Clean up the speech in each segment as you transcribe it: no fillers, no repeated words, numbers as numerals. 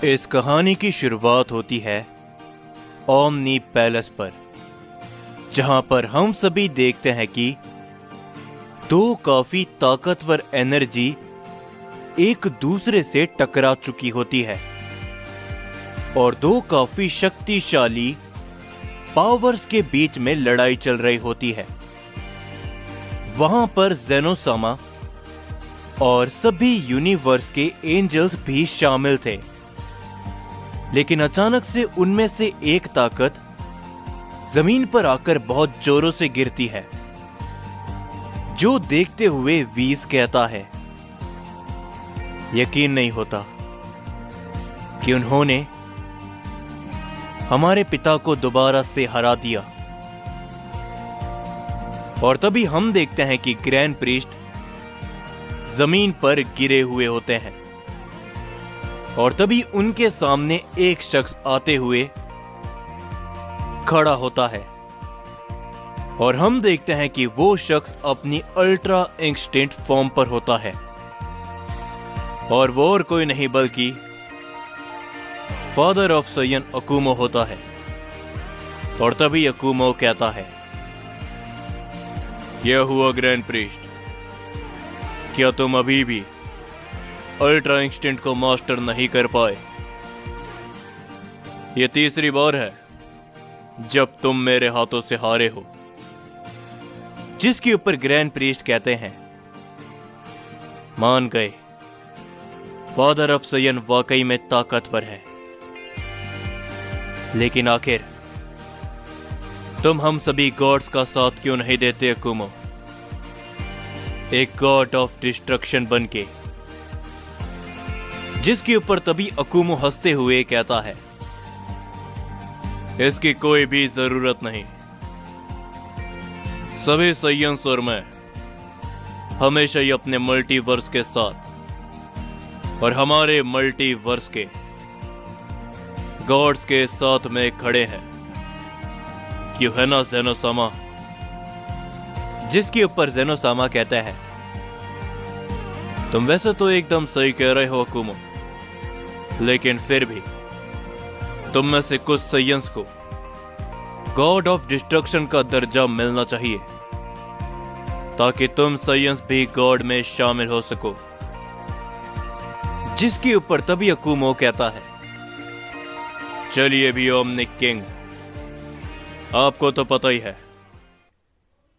इस कहानी की शुरुआत होती है ओमनी पैलेस पर, जहां पर हम सभी देखते हैं कि दो काफी ताकतवर एनर्जी एक दूसरे से टकरा चुकी होती है और दो काफी शक्तिशाली पावर्स के बीच में लड़ाई चल रही होती है। वहां पर ज़ेनोसामा और सभी यूनिवर्स के एंजल्स भी शामिल थे, लेकिन अचानक से उनमें से एक ताकत जमीन पर आकर बहुत जोरों से गिरती है, जो देखते हुए वीज कहता है यकीन नहीं होता कि उन्होंने हमारे पिता को दोबारा से हरा दिया। और तभी हम देखते हैं कि ग्रैंड प्रीस्ट जमीन पर गिरे हुए होते हैं और तभी उनके सामने एक शख्स आते हुए खड़ा होता है और हम देखते हैं कि वो शख्स अपनी अल्ट्रा इंस्टेंट फॉर्म पर होता है और वो और कोई नहीं बल्कि फादर ऑफ सयन अकुमो होता है। और तभी अकुमो कहता है, यह हुआ ग्रैंड प्रीस्ट, क्या तुम अभी भी अल्ट्रा इंस्टेंट को मास्टर नहीं कर पाए? यह तीसरी बार है जब तुम मेरे हाथों से हारे हो। जिसके ऊपर ग्रैंड प्रीस्ट कहते हैं, मान गए, फादर ऑफ सयन वाकई में ताकतवर है, लेकिन आखिर तुम हम सभी गॉड्स का साथ क्यों नहीं देते अकुमो, एक गॉड ऑफ डिस्ट्रक्शन बनके? जिसके ऊपर तभी अकुमो हंसते हुए कहता है, इसकी कोई भी जरूरत नहीं। सभी सयंस और मैं हमेशा ही अपने मल्टीवर्स के साथ और हमारे मल्टीवर्स के गॉड्स के साथ में खड़े हैं, क्यों है ना ज़ेनोसामा? जिसके ऊपर ज़ेनोसामा कहता है, तुम वैसे तो एकदम सही कह रहे हो अकुमो, लेकिन फिर भी तुम में से कुछ सयंस को गॉड ऑफ डिस्ट्रक्शन का दर्जा मिलना चाहिए ताकि तुम सयंस भी गॉड में शामिल हो सको। जिसके ऊपर तभी अकुमो कहता है, चलिए भी ओमनिक किंग, आपको तो पता ही है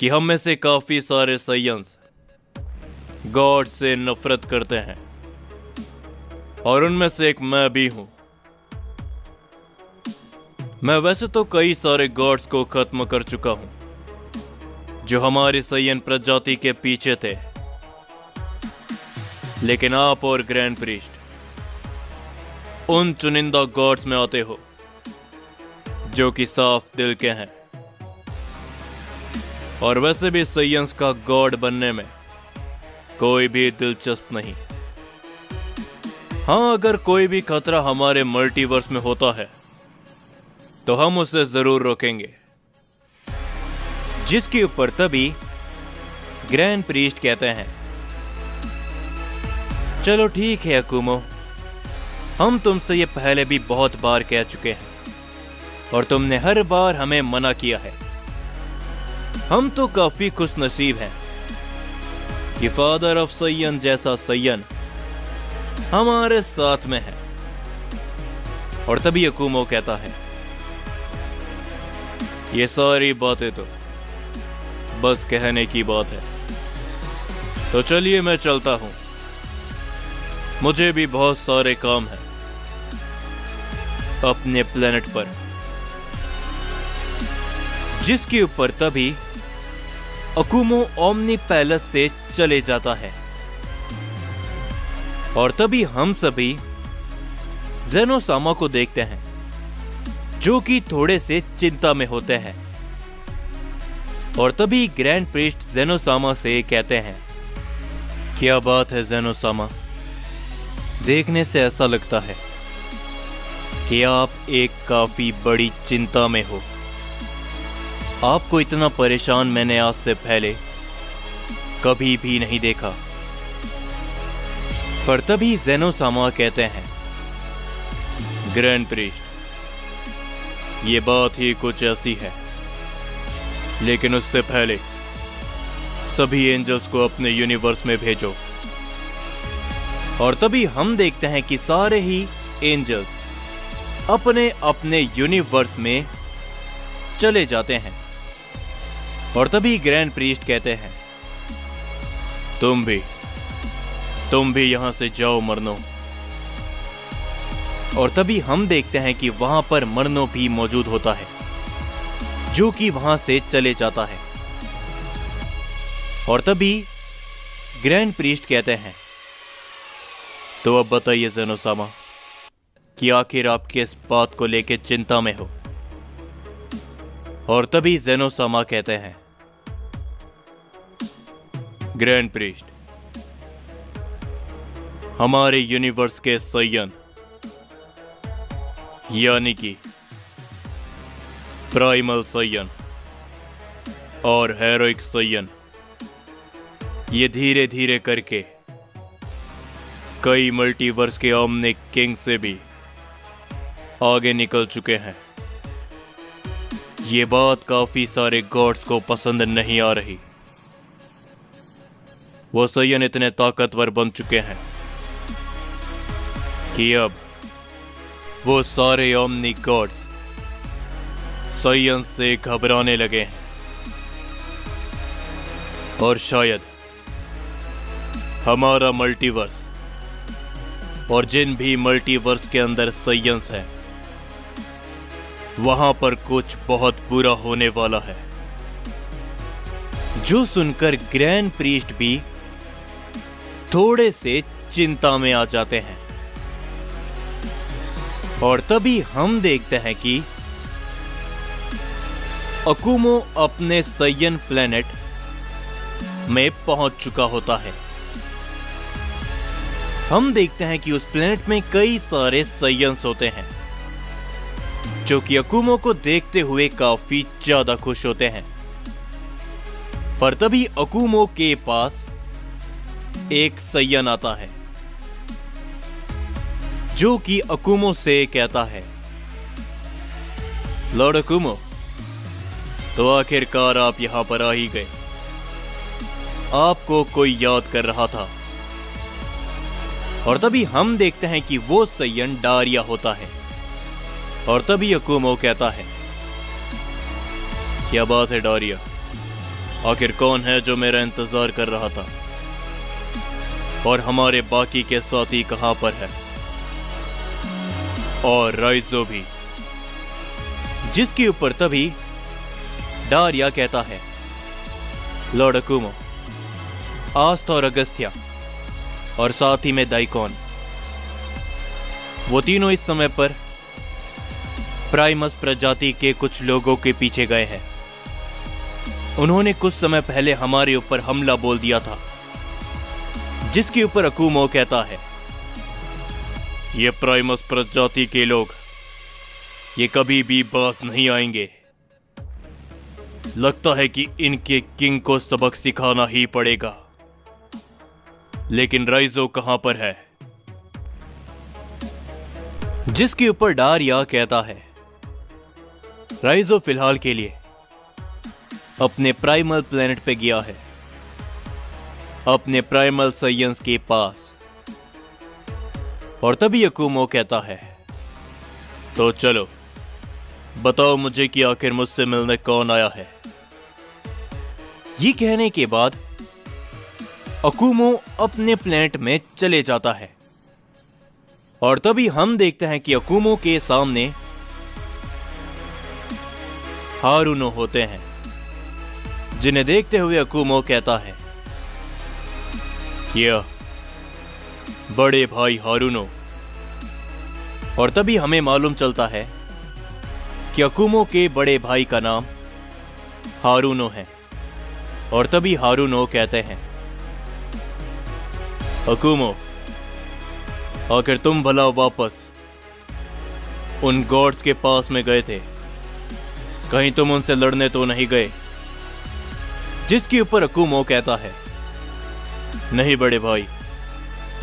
कि हम में से काफी सारे सयंस गॉड से नफरत करते हैं और उनमें से एक मैं भी हूं। मैं वैसे तो कई सारे गॉड्स को खत्म कर चुका हूं जो हमारी सयन प्रजाति के पीछे थे, लेकिन आप और ग्रैंड प्रीस्ट उन चुनिंदा गॉड्स में आते हो जो कि साफ दिल के हैं। और वैसे भी सयंस का गॉड बनने में कोई भी दिलचस्प नहीं। हां, अगर कोई भी खतरा हमारे मल्टीवर्स में होता है तो हम उसे जरूर रोकेंगे। जिसके ऊपर तभी ग्रैंड प्रीस्ट कहते हैं, चलो ठीक है अकुमो, हम तुमसे ये पहले भी बहुत बार कह चुके हैं और तुमने हर बार हमें मना किया है। हम तो काफी खुश नसीब हैं कि फादर ऑफ सयन जैसा सयन हमारे साथ में है। और तभी अकुमो कहता है, ये सारी बातें तो बस कहने की बात है, तो चलिए मैं चलता हूं, मुझे भी बहुत सारे काम हैं अपने प्लेनेट पर। जिसके ऊपर तभी अकुमो ओमनी पैलेस से चले जाता है और तभी हम सभी ज़ेनोसामा को देखते हैं, जो कि थोड़े से चिंता में होते हैं। और तभी ग्रैंड प्रीस्ट ज़ेनोसामा से कहते हैं, क्या बात है ज़ेनोसामा, देखने से ऐसा लगता है कि आप एक काफी बड़ी चिंता में हो। आपको इतना परेशान मैंने आज से पहले कभी भी नहीं देखा। पर तभी ज़ेनोसामा कहते हैं, ग्रैंड प्रीस्ट, ये बात ही कुछ ऐसी है, लेकिन उससे पहले सभी एंजल्स को अपने यूनिवर्स में भेजो। और तभी हम देखते हैं कि सारे ही एंजल्स अपने अपने यूनिवर्स में चले जाते हैं। और तभी ग्रैंड प्रीस्ट कहते हैं, तुम भी यहां से जाओ मरनो। और तभी हम देखते हैं कि वहां पर मरनो भी मौजूद होता है, जो कि वहां से चले जाता है। और तभी ग्रैंड प्रीस्ट कहते हैं, तो अब बताइए ज़ेनोसामा कि आखिर आप किस बात को लेकर चिंता में हो। और तभी ज़ेनोसामा कहते हैं, ग्रैंड प्रीस्ट, हमारे यूनिवर्स के सय्यन यानी कि प्राइमल सय्यन और हेरोइक सय्यन, ये धीरे धीरे करके कई मल्टीवर्स के ओमनिक किंग से भी आगे निकल चुके हैं। ये बात काफी सारे गॉड्स को पसंद नहीं आ रही। वो सय्यन इतने ताकतवर बन चुके हैं कि अब वो सारे ओमनिक गॉड्स सय्यन से घबराने लगे हैं। और शायद हमारा मल्टीवर्स और जिन भी मल्टीवर्स के अंदर सय्यंस हैं, वहां पर कुछ बहुत बुरा होने वाला है। जो सुनकर ग्रैंड प्रीस्ट भी थोड़े से चिंता में आ जाते हैं। और तभी हम देखते हैं कि अकुमो अपने सय्यन प्लेनेट में पहुंच चुका होता है। हम देखते हैं कि उस प्लेनेट में कई सारे सय्यंस होते हैं, जो कि अकुमो को देखते हुए काफी ज्यादा खुश होते हैं। पर तभी अकुमो के पास एक सय्यन आता है, जो कि अकुमो से कहता है, लॉर्ड अकुमो, तो आखिरकार आप यहां पर आ ही गए। आपको कोई याद कर रहा था। और तभी हम देखते हैं कि वो सय्यन डारिया होता है। और तभी अकुमो कहता है, क्या बात है डारिया, आखिर कौन है जो मेरा इंतजार कर रहा था? और हमारे बाकी के साथी कहां पर है? और राइजो भी। जिसके ऊपर तभी डारिया कहता है, लॉर्ड अकुमो, आस्था और अगस्त्या और साथ ही में दाइकॉन, वो तीनों इस समय पर प्राइमस प्रजाति के कुछ लोगों के पीछे गए हैं। उन्होंने कुछ समय पहले हमारे ऊपर हमला बोल दिया था। जिसके ऊपर अकुमो कहता है, ये प्राइमस प्रजाति के लोग ये कभी भी पास नहीं आएंगे। लगता है कि इनके किंग को सबक सिखाना ही पड़ेगा। लेकिन राइजो कहां पर है? जिसके ऊपर डारिया कहता है, राइजो फिलहाल के लिए अपने प्राइमल प्लेनेट पे गया है, अपने प्राइमल सय्यंस के पास। और तभी अकुमो कहता है, तो चलो बताओ मुझे कि आखिर मुझसे मिलने कौन आया है। ये कहने के बाद अकुमो अपने प्लेनेट में चले जाता है। और तभी हम देखते हैं कि अकुमो के सामने हारुनो होते हैं, जिन्हें देखते हुए अकुमो कहता है, क्या बड़े भाई हारुनो? और तभी हमें मालूम चलता है कि अकुमो के बड़े भाई का नाम हारुनो है। और तभी हारुनो कहते हैं, अकुमो, आखिर तुम भला वापस उन गॉड्स के पास में गए थे, कहीं तुम उनसे लड़ने तो नहीं गए? जिसके ऊपर अकुमो कहता है, नहीं बड़े भाई,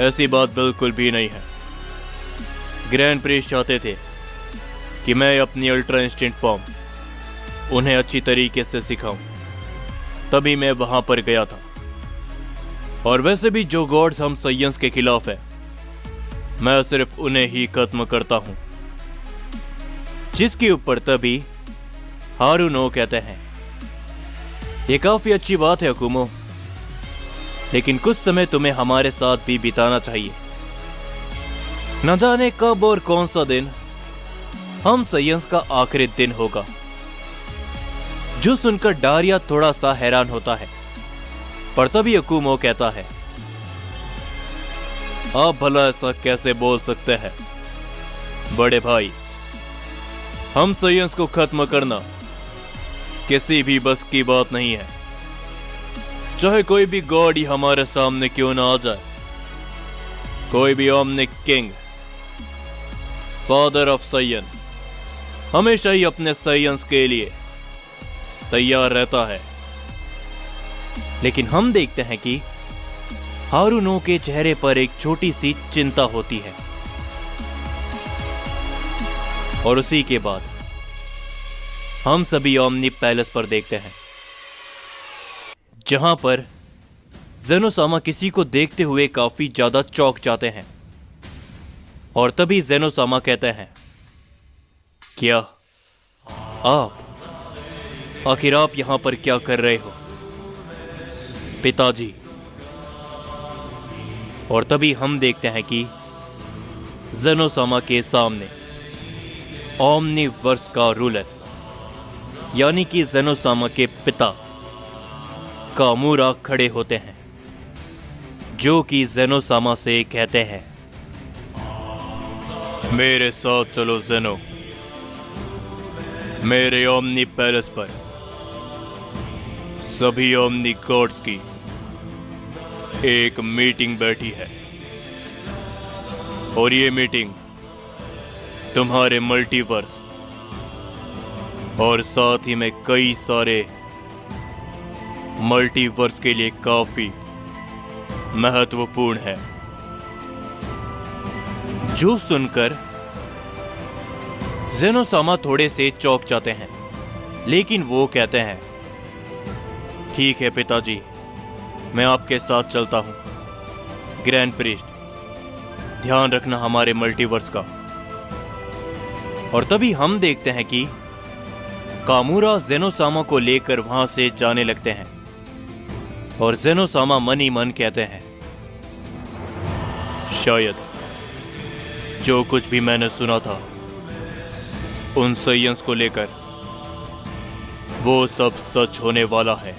ऐसी बात बिल्कुल भी नहीं है। ग्रैंड प्रीस्ट चाहते थे कि मैं अपनी अल्ट्रा इंस्टेंट फॉर्म उन्हें अच्छी तरीके से सिखाऊं, तभी मैं वहां पर गया था। और वैसे भी जो गॉड्स हम साइंस के खिलाफ है, मैं सिर्फ उन्हें ही खत्म करता हूं। जिसके ऊपर तभी हारुनो कहते हैं, ये काफी अच्छी बात है अकुमो, लेकिन कुछ समय तुम्हें हमारे साथ भी बिताना चाहिए। न जाने कब और कौन सा दिन हम साइंस का आखिरी दिन होगा। जो सुनकर डारिया थोड़ा सा हैरान होता है, पर तभी अकुमो कहता है, आप भला ऐसा कैसे बोल सकते हैं बड़े भाई? हम साइंस को खत्म करना किसी भी बस की बात नहीं है, चाहे कोई भी गॉड ही हमारे सामने क्यों ना आ जाए। कोई भी ओमनिक किंग, फादर ऑफ साइंस, हमेशा ही अपने साइंस के लिए तैयार रहता है। लेकिन हम देखते हैं कि हारुनो के चेहरे पर एक छोटी सी चिंता होती है। और उसी के बाद हम सभी ओमनी पैलेस पर देखते हैं, जहां पर जेनोसामा किसी को देखते हुए काफी ज्यादा चौंक जाते हैं। और तभी जेनोसामा कहते हैं, क्या आखिर आप यहां पर क्या कर रहे हो पिताजी? और तभी हम देखते हैं कि जेनोसामा के सामने ओमनीवर्स का रूलर, यानी कि जेनोसामा के पिता कामूरा खड़े होते हैं, जो कि जेनोसामा से कहते हैं, मेरे साथ चलो जेनो। मेरे ओमनी पैलेस पर सभी ओमनी गॉड्स की एक मीटिंग बैठी है, और ये मीटिंग तुम्हारे मल्टीवर्स और साथ ही में कई सारे मल्टीवर्स के लिए काफी महत्वपूर्ण है। जो सुनकर जेनोसामा थोड़े से चौंक जाते हैं, लेकिन वो कहते हैं, ठीक है पिताजी, मैं आपके साथ चलता हूं। ग्रैंड प्रीस्ट, ध्यान रखना हमारे मल्टीवर्स का। और तभी हम देखते हैं कि कामूरा जेनोसामा को लेकर वहां से जाने लगते हैं, और जेनोसामा मन ही मन कहते हैं, शायद जो कुछ भी मैंने सुना था उन साइंस को लेकर, वो सब सच होने वाला है।